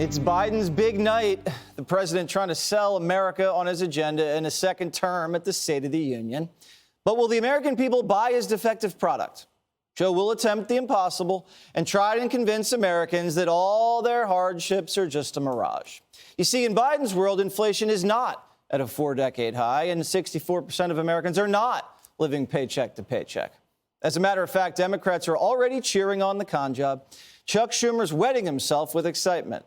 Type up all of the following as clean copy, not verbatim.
It's Biden's big night. The president trying to sell America on his agenda in a second term at the State of the Union. But will the American people buy his defective product? Joe will attempt the impossible and try and convince Americans that all their hardships are just a mirage. You see, in Biden's world, inflation is not at a 4-decade high, and 64% of Americans are not living paycheck to paycheck. As a matter of fact, Democrats are already cheering on the con job. Chuck Schumer's wetting himself with excitement.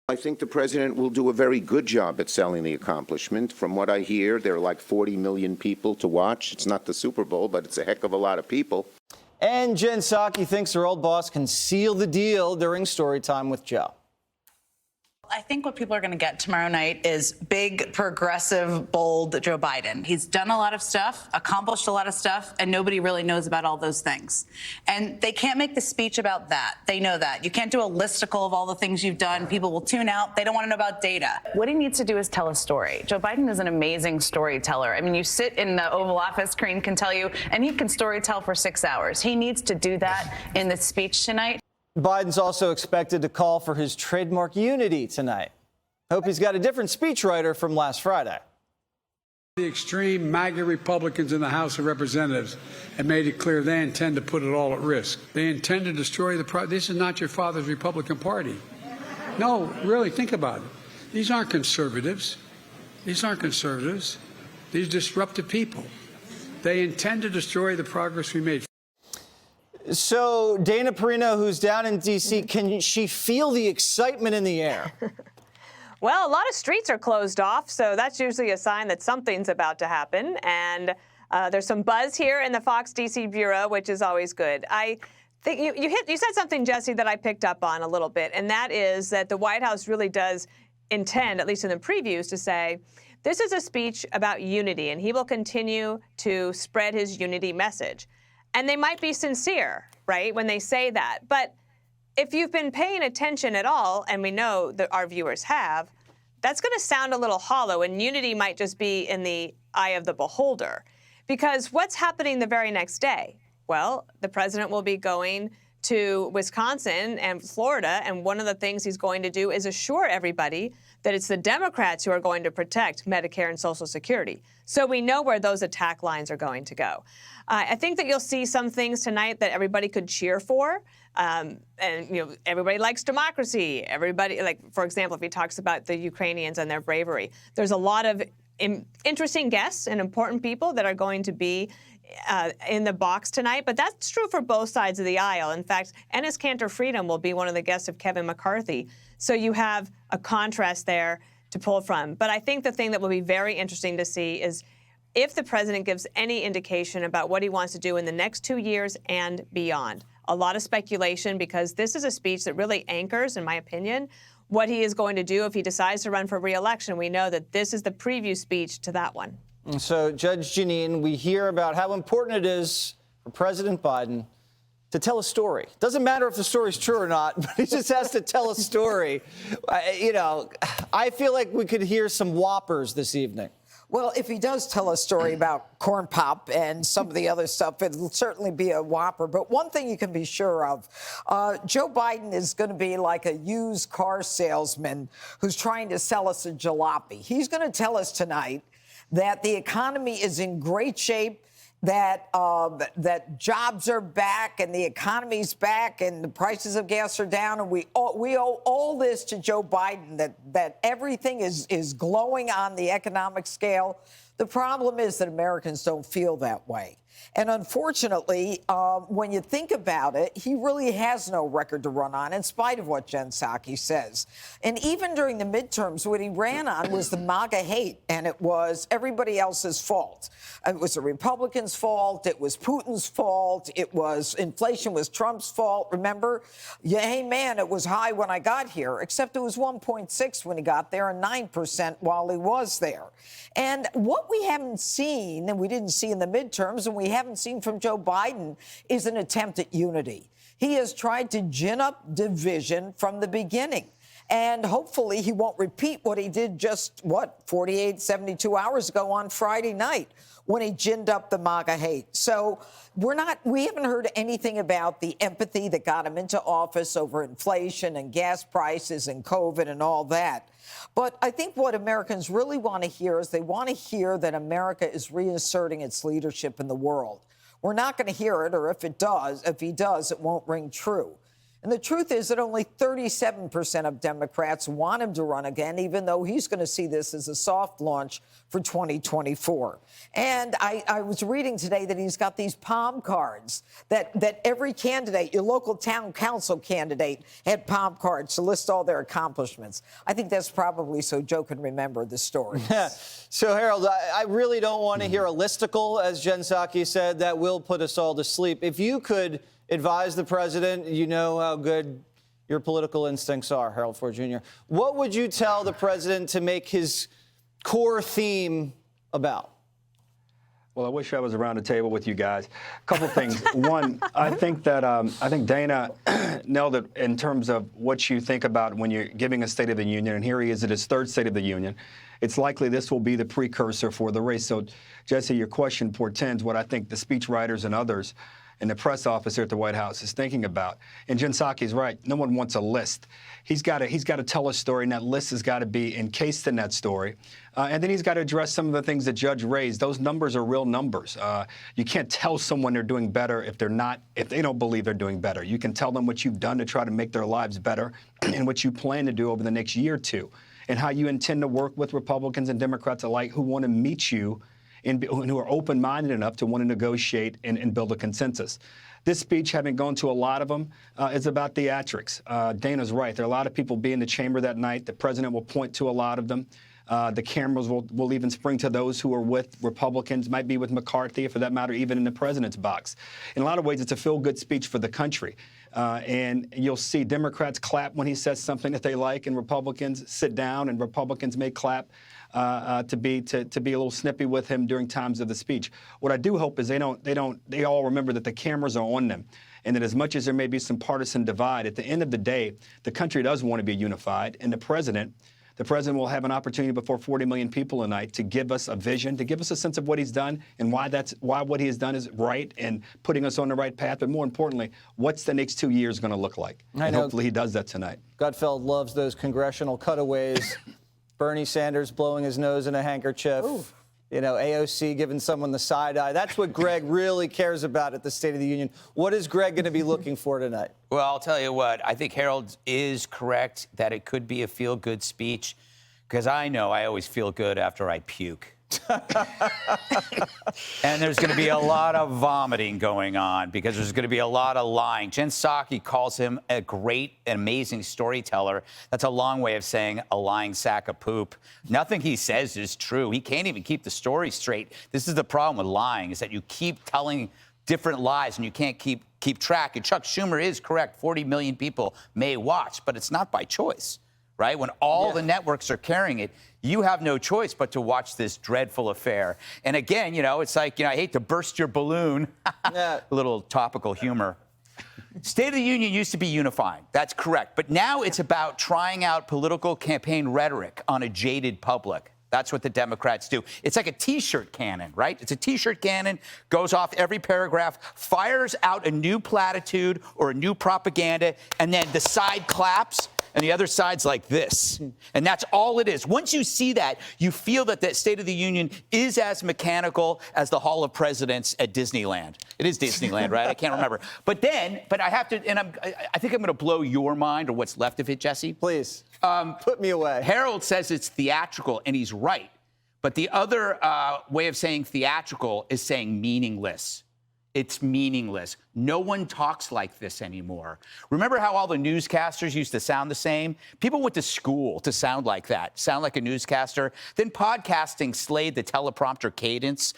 I think the president will do a very good job at selling the accomplishment. From what I hear, there are like 40 million people to watch. It's not the Super Bowl, but it's a heck of a lot of people. And Jen Psaki thinks her old boss can seal the deal during story time with Joe. I think what people are going to get tomorrow night is big, progressive, bold Joe Biden. He's done a lot of stuff, accomplished a lot of stuff, and nobody really knows about all those things. And they can't make the speech about that. They know that. You can't do a listicle of all the things you've done. People will tune out. They don't want to know about data. What he needs to do is tell a story. Joe Biden is an amazing storyteller. I mean, you sit in the Oval Office, Karine can tell you, and he can storytell for 6 hours. He needs to do that in the speech tonight. Biden's also expected to call for his trademark unity tonight. Hope he's got a different speechwriter from last Friday. The extreme MAGA Republicans in the House of Representatives have made it clear they intend to put it all at risk. They intend to destroy this is not your father's Republican Party. No, really, think about it. These aren't conservatives. These aren't conservatives. These disruptive people. They intend to destroy the progress we made. So Dana Perino, who's down in D.C., can she feel the excitement in the air? Well, a lot of streets are closed off, so that's usually a sign that something's about to happen. And there's some buzz here in the Fox D.C. bureau, which is always good. I think you said something, Jesse, that I picked up on a little bit, and that is that the White House really does intend, at least in the previews, to say this is a speech about unity, and he will continue to spread his unity message. And they might be sincere, right, when they say that. But if you've been paying attention at all, and we know that our viewers have, that's going to sound a little hollow, and unity might just be in the eye of the beholder. Because what's happening the very next day? Well, the president will be going to Wisconsin and Florida, and one of the things he's going to do is assure everybody that it's the Democrats who are going to protect Medicare and Social Security. So we know where those attack lines are going to go. I think that you'll see some things tonight that everybody could cheer for. And, you know, everybody likes democracy. Everybody, like, for example, if he talks about the Ukrainians and their bravery, there's a lot of interesting guests and important people that are going to be in the box tonight. But that's true for both sides of the aisle. In fact, Enes Kanter Freedom will be one of the guests of Kevin McCarthy. So you have a contrast there to pull from. But I think the thing that will be very interesting to see is if the president gives any indication about what he wants to do in the next 2 years and beyond. A lot of speculation, because this is a speech that really anchors, in my opinion, what he is going to do if he decides to run for re-election. We know that this is the preview speech to that one. So, Judge Jeanine, we hear about how important it is for President Biden to tell a story. Doesn't matter if the story's true or not, but he just has to tell a story. You know, I feel like we could hear some whoppers this evening. Well, if he does tell a story about corn pop and some of the other stuff, it'll certainly be a whopper. But one thing you can be sure of, Joe Biden is going to be like a used car salesman who's trying to sell us a jalopy. He's going to tell us tonight that the economy is in great shape, that jobs are back and the economy's back and the prices of gas are down, and we owe all this to Joe Biden, that everything is glowing on the economic scale. The problem is that Americans don't feel that way. And unfortunately, when you think about it, he really has no record to run on, in spite of what Jen Psaki says. And even during the midterms, what he ran on was the MAGA hate, and it was everybody else's fault. It was the Republicans' fault. It was Putin's fault. It was inflation was Trump's fault. Remember? Yeah, hey, man, it was high when I got here, except it was 1.6 when he got there and 9% while he was there. And what we haven't seen, and we didn't see in the midterms, and we haven't seen from Joe Biden, is an attempt at unity. He has tried to gin up division from the beginning. And hopefully he won't repeat what he did just, 48, 72 hours ago on Friday night when he ginned up the MAGA hate. So we haven't heard anything about the empathy that got him into office over inflation and gas prices and COVID and all that. But I think what Americans really want to hear is they want to hear that America is reasserting its leadership in the world. We're not going to hear it, or if he does, it won't ring true. And the truth is that only 37% of Democrats want him to run again, even though he's going to see this as a soft launch for 2024. And I was reading today that he's got these palm cards that every candidate, your local town council candidate, had palm cards to list all their accomplishments. I think that's probably so Joe can remember the story. So, Harold, I really don't want to hear a listicle, as Jen Psaki said. That will put us all to sleep. If you could advise the president, you know how good your political instincts are, Harold Ford Jr. What would you tell the president to make his core theme about? Well, I wish I was around the table with you guys. A couple things. One, I think Dana nailed it in terms of what you think about when you're giving a State of the Union, and here he is at his third State of the Union. It's likely this will be the precursor for the race. So, Jesse, your question portends what I think the speechwriters and others and the press officer at the White House is thinking about. And Jen Psaki's right. No one wants a list. He's got to tell a story, and that list has got to be encased in that story. And then he's got to address some of the things that Judge raised. Those numbers are real numbers. You can't tell someone they're doing better if they don't believe they're doing better. You can tell them what you've done to try to make their lives better and what you plan to do over the next year or two, and how you intend to work with Republicans and Democrats alike who want to meet you and who are open-minded enough to want to negotiate and build a consensus. This speech, having gone to a lot of them, is about theatrics. Dana's right. There are a lot of people be in the chamber that night. The president will point to a lot of them. The cameras will even spring to those who are with Republicans, might be with McCarthy, for that matter, even in the president's box. In a lot of ways, it's a feel-good speech for the country. And you'll see Democrats clap when he says something that they like, and Republicans sit down, and Republicans may clap to be a little snippy with him during times of the speech. What I do hope is they all remember that the cameras are on them, and that as much as there may be some partisan divide, at the end of the day, the country does want to be unified, and the president will have an opportunity before 40 million people tonight to give us a vision, to give us a sense of what he's done and why what he has done is right and putting us on the right path. But more importantly, what's the next 2 years going to look like? And hopefully he does that tonight. Gutfeld loves those congressional cutaways. Bernie Sanders blowing his nose in a handkerchief. Ooh. You know, AOC giving someone the side eye. That's what Greg really cares about at the State of the Union. What is Greg going to be looking for tonight? Well, I'll tell you what. I think Harold is correct that it could be a feel-good speech, because I know I always feel good after I puke. And there's going to be a lot of vomiting going on because there's going to be a lot of lying. Jen Psaki calls him a great and amazing storyteller. That's a long way of saying a lying sack of poop. Nothing he says is true. He can't even keep the story straight. This is the problem with lying, is that you keep telling different lies and you can't keep track. And Chuck Schumer is correct. 40 million people may watch, but it's not by choice, right? When all the networks are carrying it, you have no choice but to watch this dreadful affair. And again, it's like, I hate to burst your balloon. A little topical humor. State of the Union used to be unifying. That's correct. But now it's about trying out political campaign rhetoric on a jaded public. That's what the Democrats do. It's like a T-shirt cannon, right? It's a T-shirt cannon, goes off every paragraph, fires out a new platitude or a new propaganda, and then the side claps, and the other side's like this. And that's all it is. Once you see that, you feel that the State of the Union is as mechanical as the Hall of Presidents at Disneyland. It is Disneyland, right? I can't remember. But I have to, and I think I'm going to blow your mind, or what's left of it, Jesse. Please, put me away. Harold says it's theatrical, and he's right. But the other way of saying theatrical is saying meaningless. It's meaningless. No one talks like this anymore. Remember how all the newscasters used to sound the same? People went to school to sound like that, sound like a newscaster. Then podcasting slayed the teleprompter cadence.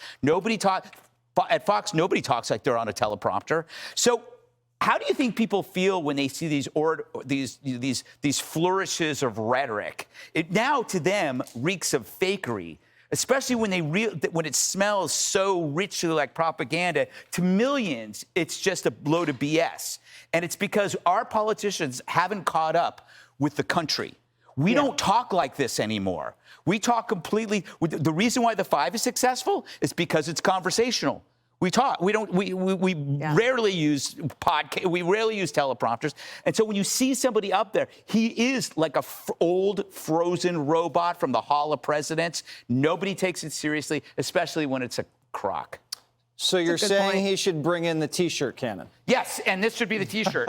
At Fox, nobody talks like they're on a teleprompter. So how do you think people feel when they see these flourishes of rhetoric? It now to them reeks of fakery. Especially when when it smells so richly like propaganda. To millions, it's just a load of BS. And it's because our politicians haven't caught up with the country. We don't talk like this anymore. We talk completely. The reason why the 5 is successful is because it's conversational. We talk. We don't. We rarely use podcast. We rarely use teleprompters. And so when you see somebody up there, he is like a old frozen robot from the Hall of Presidents. Nobody takes it seriously, especially when it's a crock. So you're saying he should bring in the T-shirt cannon? Yes, and this should be the T-shirt.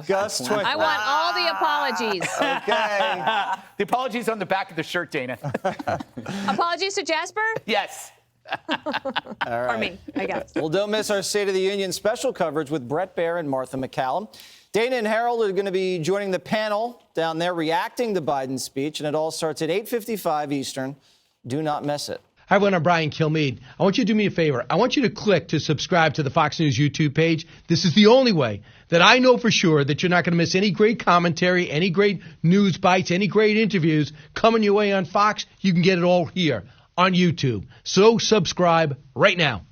Gus, I want all the apologies. Okay. The apologies on the back of the shirt, Dana. Apologies to Jasper? Yes. Or me, I guess. Well, don't miss our State of the Union special coverage with Brett Baer and Martha McCallum. Dana and Harold are going to be joining the panel down there reacting to Biden's speech, and it all starts at 8:55 Eastern. Do not miss it. Hi, everyone. I'm Brian Kilmeade. I want you to do me a favor. I want you to click to subscribe to the Fox News YouTube page. This is the only way that I know for sure that you're not going to miss any great commentary, any great news bites, any great interviews coming your way on Fox. You can get it all here on YouTube. So subscribe right now.